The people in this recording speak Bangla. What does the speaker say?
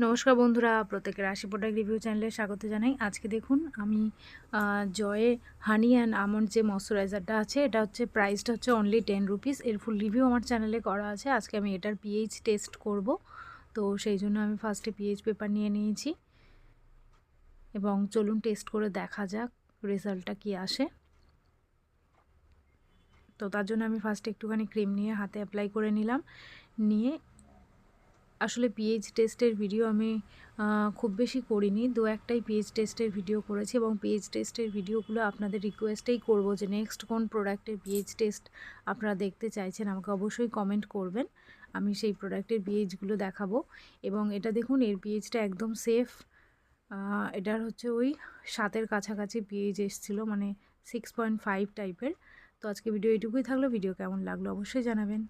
নমস্কার বন্ধুরা, প্রত্যেকের আশি প্রোডাক্ট রিভিউ চ্যানেলে স্বাগত জানাই। আজকে দেখুন আমি জয়ে হানি অ্যান্ড আমন্ড যে ময়শ্চারাইজারটা আছে, এটা হচ্ছে প্রাইসটা হচ্ছে অনলি 10 রুপিস। এর ফুল রিভিউ আমার চ্যানেলে করা আছে। আজকে আমি এটার পিএইচ টেস্ট করব, তো সেই জন্য আমি ফার্স্টে পিএইচ পেপার নিয়ে নিয়েছি এবং চলুন টেস্ট করে দেখা যাক রেজাল্টটা কি আসে। তো তার জন্য আমি ফার্স্টে একটুখানি ক্রিম নিয়ে হাতে অ্যাপ্লাই করে নিলাম। নিয়ে আসলে পিএইচ টেস্টের ভিডিও আমি খুব বেশি করিনি, দু একটাই পিএইচ টেস্টের ভিডিও করেছি এবং পিএইচ টেস্টের ভিডিওগুলো আপনাদের রিকোয়েস্টেই করব যে নেক্সট কোন প্রোডাক্টের পিএইচ টেস্ট আপনারা দেখতে চাইছেন আমাকে অবশ্যই কমেন্ট করবেন, আমি সেই প্রোডাক্টের পিএইচগুলো দেখাবো। এবং এটা দেখুন, এর পিএইচটা একদম সেফ। এটার হচ্ছে ওই 7-এর কাছাকাছি পিএইচ এসেছিলো, মানে 6.5 টাইপের। তো আজকে ভিডিও এইটুকুই থাকলো। ভিডিও কেমন লাগলো অবশ্যই জানাবেন।